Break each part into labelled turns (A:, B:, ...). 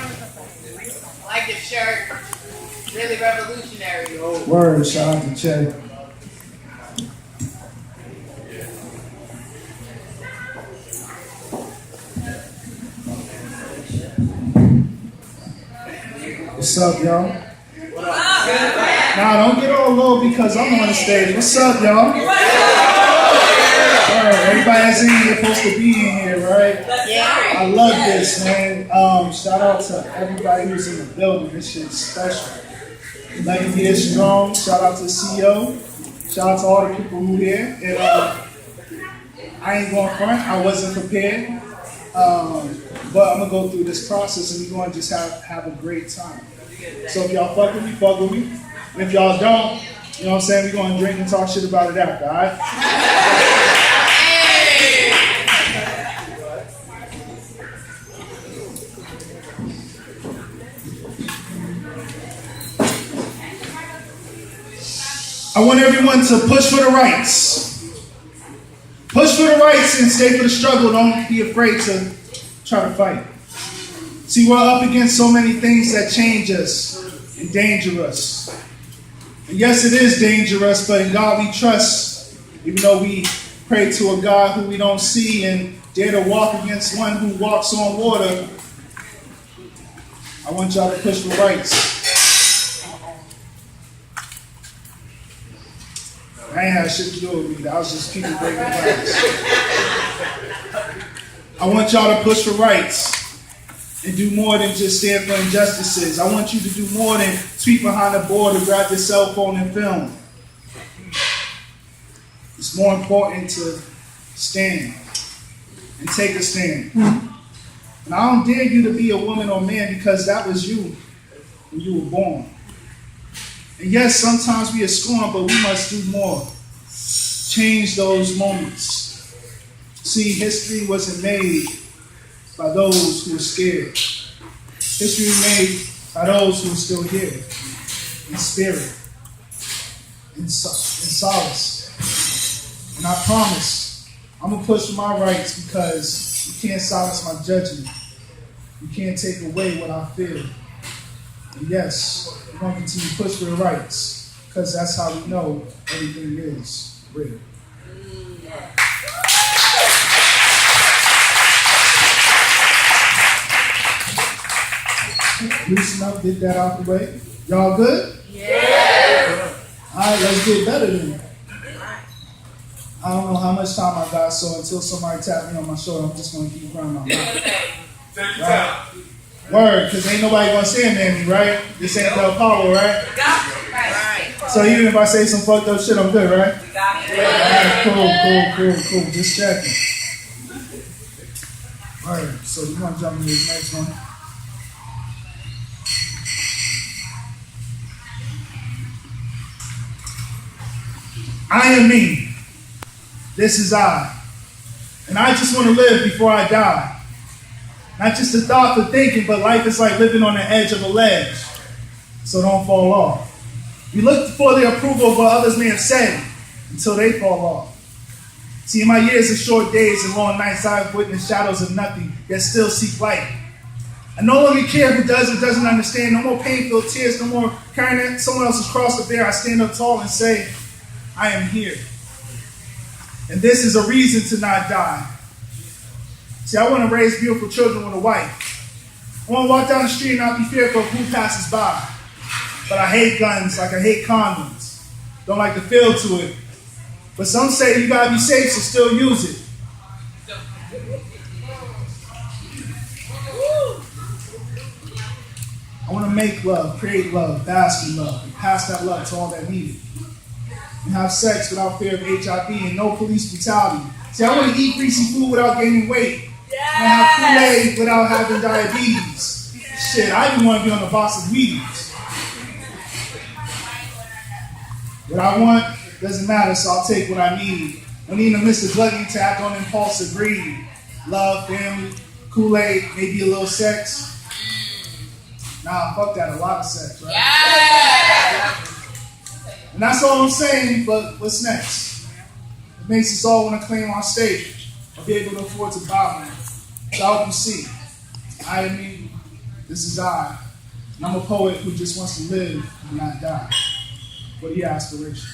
A: I like your shirt. Really revolutionary.
B: Word, shout out to Che. What's up, y'all? Nah, don't get all low because I'm on the stage. What's up, y'all? Everybody that's in here supposed to be in here, right?
A: Yeah.
B: I love this, man. Shout out to everybody who's in the building. This shit's special. 11 years strong. Shout out to the CEO. Shout out to all the people who here. And I ain't going front. I wasn't prepared. But I'm gonna go through this process and we're gonna just have a great time. So if y'all fuck with me, fuck with me. And if y'all don't, you know what I'm saying, we're gonna drink and talk shit about it after, alright? I want everyone to push for the rights. Push for the rights and stay for the struggle. Don't be afraid to try to fight. See, we're up against so many things that change us and danger us. And yes, it is dangerous, but in God we trust, even though we pray to a God who we don't see and dare to walk against one who walks on water. I want y'all to push for rights. I ain't had shit to do with me. That was just people breaking rights. I want y'all to push for rights and do more than just stand for injustices. I want you to do more than tweet behind the board or grab your cell phone and film. It's more important to stand and take a stand. And I don't dare you to be a woman or man because that was you when you were born. And yes, sometimes we are scorned, but we must do more. Change those moments. See, history wasn't made by those who are scared. History was made by those who are still here, in spirit, in solace. And I promise, I'm going to push for my rights because you can't silence my judgment. You can't take away what I feel. And yes, we're going to continue to push for the rights because that's how we know everything is real. Loosen up, get that out the way. Y'all good?
A: Yeah.
B: All right, let's get better then. I don't know how much time I got, so until somebody tap me on my shoulder, I'm just going to keep running my mouth. Right? Word, because ain't nobody going to stand near me, right? This ain't the Apollo, right?
A: Right.
B: So even if I say some fucked up shit, I'm good, right? All right, cool. Just checking. Word, so we're going to jump into this next one. I am me. This is I. And I just want to live before I die. Not just a thought for thinking, but life is like living on the edge of a ledge. So don't fall off. We look for the approval of what others may have said until they fall off. See, in my years of short days and long nights, I've witnessed shadows of nothing, yet still seek light. I no longer care who does or doesn't understand. No more pain-filled tears, no more carrying someone else's cross to bear. I stand up tall and say, I am here. And this is a reason to not die. See, I want to raise beautiful children with a wife. I want to walk down the street and not be fearful of who passes by. But I hate guns like I hate condoms. Don't like the feel to it. But some say you gotta be safe, so still use it. I want to make love, create love, bask in love, and pass that love to all that need it. And have sex without fear of HIV and no police brutality. See, I want to eat greasy food without gaining weight. And have Kool-Aid without having diabetes. Shit, I even want to be on the box of Wheaties. What I want doesn't matter, so I'll take what I need. No need to miss the gluttony to act on impulse of greed. Love, family, Kool-Aid, maybe a little sex. Nah, fuck that, a lot of sex, right? Yeah. And that's all I'm saying, but what's next? It makes us all want to claim our stage or be able to afford to buy one. So I hope you see. I am me. This is I. And I'm a poet who just wants to live and not die. What are your aspirations?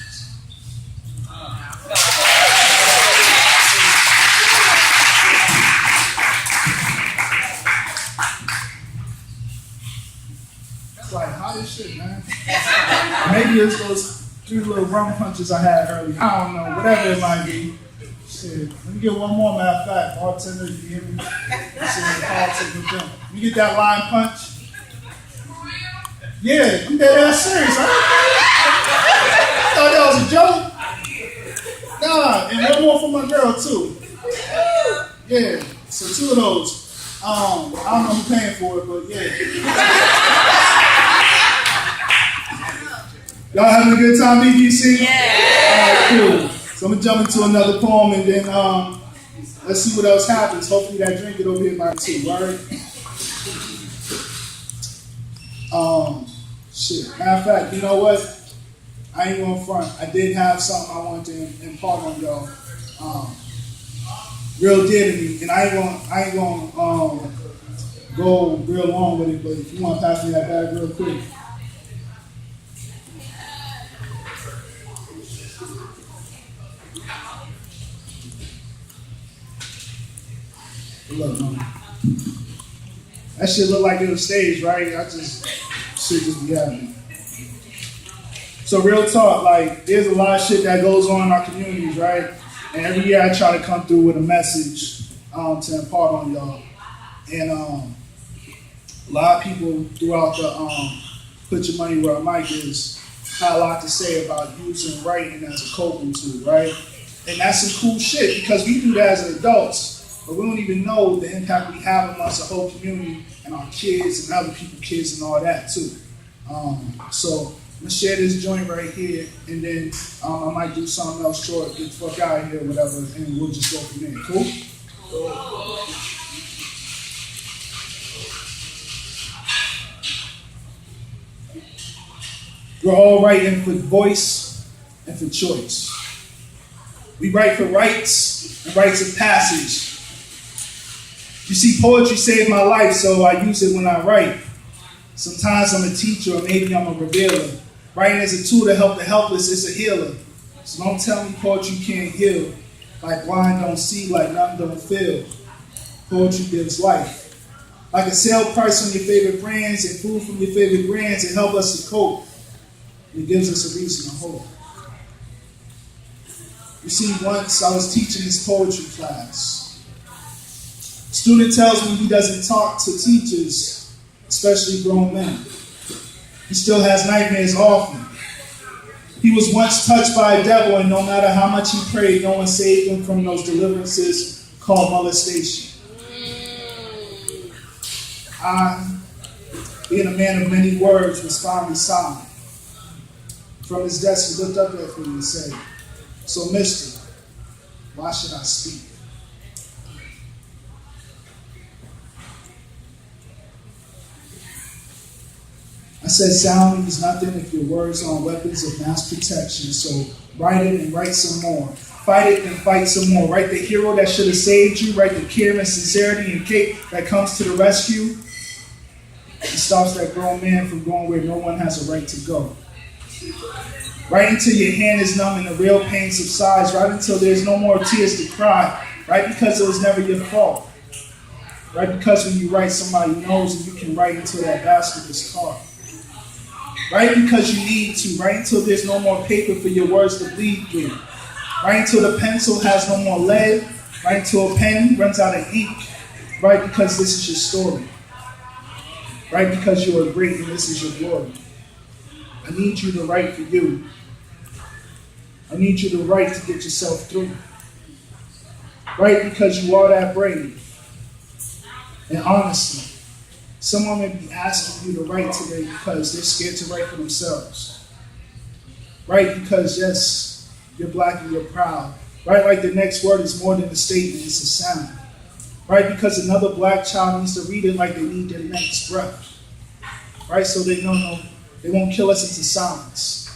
B: It's like hot as shit, man. Maybe it's those 3 little rum punches I had earlier. I don't know, whatever it might be. Shit. Let me get one more, matter of fact. Bartender, you hear me? You get that line punch? Yeah, I'm dead ass serious. I thought that was a joke. Nah, and one more for my girl too. Yeah, so 2 of those. I don't know who's paying for it, but yeah. Y'all having a good time, BPC? Yeah. All right, cool. So I'm gonna jump into another poem and then let's see what else happens. Hopefully that drink it over here by 2, right? Shit. Matter of fact, you know what? I ain't gonna front. I did have something I wanted to impart on y'all. Real dear to me, and I ain't gonna go real long with it. But if you want to pass me that bag real quick. Look, man. That shit look like it was staged, right? Shit just be happening. So real talk, like, there's a lot of shit that goes on in our communities, right? And every year I try to come through with a message to impart on y'all. And a lot of people throughout the Put Your Money Where My Mic Is had a lot to say about using writing as a coping tool, right? And that's some cool shit because we do that as adults, but we don't even know the impact we have amongst the whole community and our kids and other people's kids and all that too. So I'm gonna share this joint right here, and then I might do something else short, get the fuck out of here, whatever, and we'll just go from there. Cool? We're all writing for voice and for choice. We write for rights and rites of passage. You see, poetry saved my life, so I use it when I write. Sometimes I'm a teacher, or maybe I'm a revealer. Writing is a tool to help the helpless, it's a healer. So don't tell me poetry can't heal. Like blind don't see, like numb don't feel. Poetry gives life. Like a sale price on your favorite brands and food from your favorite brands, it helps us to cope. It gives us a reason to hope. You see, once I was teaching this poetry class. A student tells me he doesn't talk to teachers, especially grown men. He still has nightmares often. He was once touched by a devil, and no matter how much he prayed, no one saved him from those deliverances called molestation. I, being a man of many words, was finally silent. From his desk, he looked up at me and said, "So, mister, why should I speak?" I said, sound means nothing if your words aren't weapons of mass protection. So write it and write some more. Fight it and fight some more. Write the hero that should have saved you. Write the care and sincerity and cape that comes to the rescue. It stops that grown man from going where no one has a right to go. Write until your hand is numb and the real pain subsides. Write until there's no more tears to cry. Write because it was never your fault. Write because when you write, somebody knows and you can write until that basket is caught. Write because you need to. Write until there's no more paper for your words to bleed through. Write until the pencil has no more lead. Write until a pen runs out of ink. Write because this is your story. Write because you are great and this is your glory. I need you to write for you. I need you to write to get yourself through. Write because you are that brave. And honestly, someone may be asking you to write today because they're scared to write for themselves. Write because, yes, you're black and you're proud. Write like the next word is more than a statement, it's a sound. Write because another black child needs to read it like they need their next breath. Write so they know they won't kill us into silence.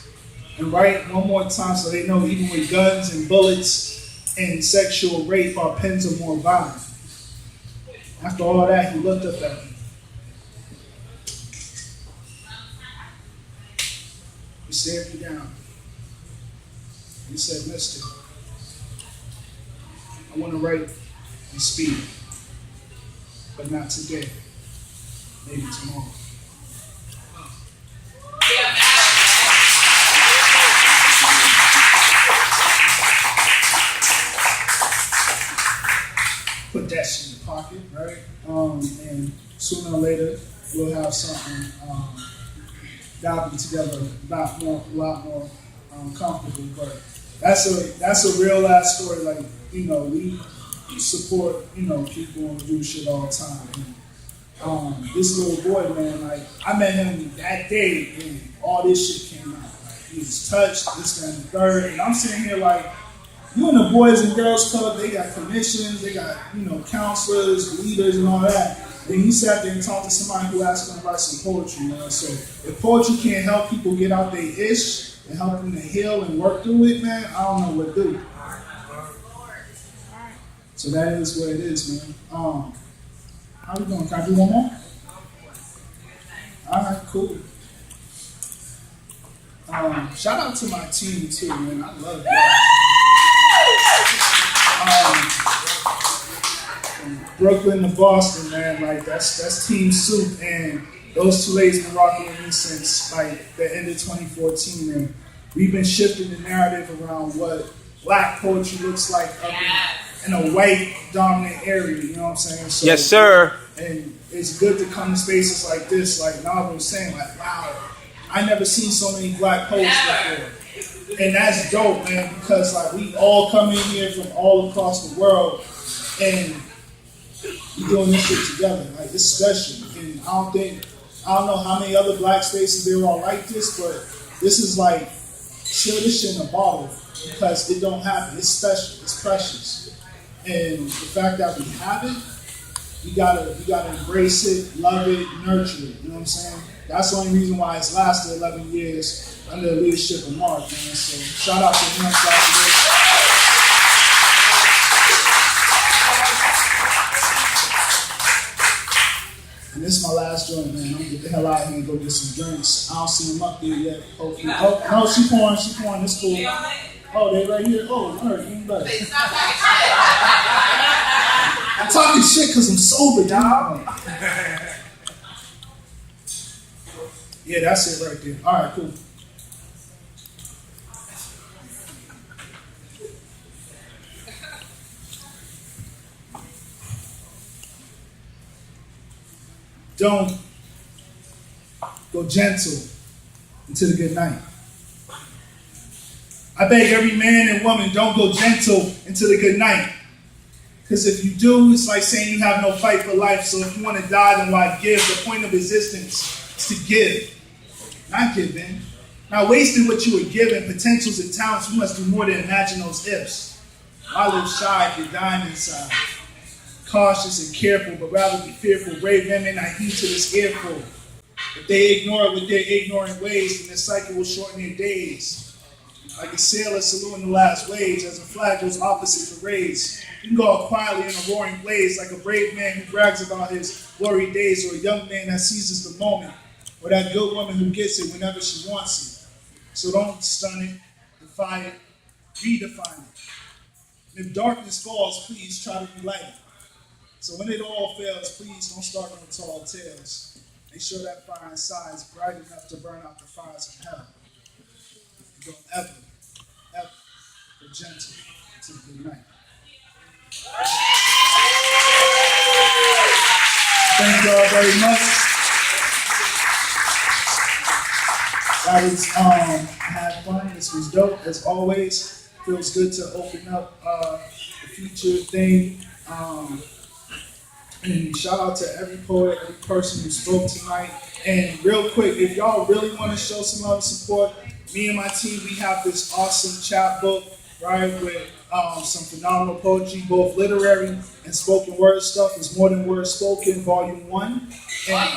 B: And write one more time so they know even with guns and bullets and sexual rape, our pens are more violent. After all that, he looked up at me. stared me down. He said, "Mister, I want to write and speak, but not today, maybe tomorrow." Put that shit in the pocket, right? And sooner or later, we'll have something that'll be together a lot more comfortable. But that's a real life story. Like, we support, people and do shit all the time. And, this little boy, man, like, I met him that day and all this shit came out. Like, he was touched, this, that, and the third. And I'm sitting here like, you and the Boys and Girls Club, they got commissions, they got, counselors, leaders, and all that. And he sat there and talked to somebody who asked him to write some poetry, man. So if poetry can't help people get out their ish and help them to heal and work through it, man, I don't know what to do. So that is what it is, man. How we doing? Can I do one more? All right, cool. Shout out to my team too, man. I love y'all. From Brooklyn to Boston, man. Like that's Team Soup, and those two ladies been rocking with me since like the end of 2014, and we've been shifting the narrative around what Black poetry looks like up in a white dominant area. You know what I'm saying? So,
C: yes, sir.
B: And it's good to come to spaces like this, like Nava was saying, like, wow, I never seen so many Black poets before. And that's dope, man, because like we all come in here from all across the world and we doing this shit together. Like, it's special. And I don't know how many other Black spaces there are like this, but this is like, chill this shit in a bottle because it don't happen. It's special. It's precious. And the fact that we have it, we gotta embrace it, love it, nurture it. You know what I'm saying? That's the only reason why it's lasted 11 years under the leadership of Mark, man. So shout out to him. Shout out to this. And this is my last joint, man. I'm gonna get the hell out of here and go get some drinks. I don't see them up there yet. Hopefully. Oh, no, she pouring. It's cool. Oh, they right here. Oh, all right, even better. I'm talking shit because I'm sober, dog. Yeah, that's it right there. All right, cool. Don't go gentle into the good night. I beg every man and woman, don't go gentle into the good night. Because if you do, it's like saying you have no fight for life. So if you want to die, then why give? The point of existence is to give, not give in. Now, wasting what you were given, potentials and talents, you must do more than imagine those ifs. I live shy if you're dying inside. Cautious and careful, but rather be fearful. Brave men may not heed to this earful. If they ignore it with their ignorant ways, then the cycle will shorten their days. Like a sailor saluting the last waves as a flag goes opposite the rays. You can go out quietly in a roaring blaze like a brave man who brags about his glory days, or a young man that seizes the moment, or that good woman who gets it whenever she wants it. So don't stun it, defy it, redefine it. And if darkness falls, please try to relight it. So when it all fails, please don't start no tall tales. Make sure that fire inside is bright enough to burn out the fires of hell. Don't ever go gentle to the good night. Thank y'all very much. That was I had fun. This was dope as always. Feels good to open up the future thing. And shout out to every poet, every person who spoke tonight. And real quick, if y'all really want to show some love and support, me and my team, we have this awesome chapbook, right, with some phenomenal poetry, both literary and spoken word stuff. It's More Than Words Spoken, Volume 1. And,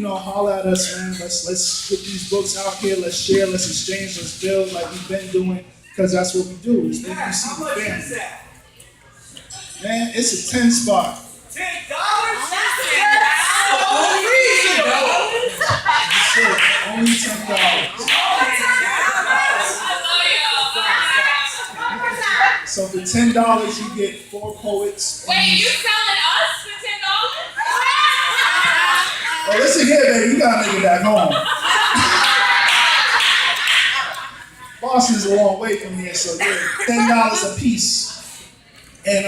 B: holla at us, man. Let's get these books out here. Let's share, let's exchange, let's build like we've been doing, because that's what we do. It's BPC the family. Man, it's a 10 spot. $10? Only $10. $10, you get 4 poets.
A: Wait, you selling us for $10?
B: Oh, listen here, baby. You gotta make it back home. Boston's a long way from here, so yeah, $10 a piece. And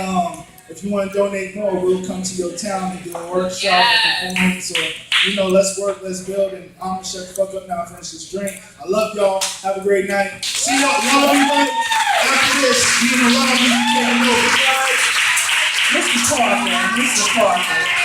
B: if you want to donate more, we'll come to your town and do a workshop, a performance, or let's work, let's build, and I'm gonna shut the fuck up now, finish this drink. I love y'all. Have a great night. See y'all everybody. After this, be in the lobby, you can't know. This is the park, man. This is the park, man.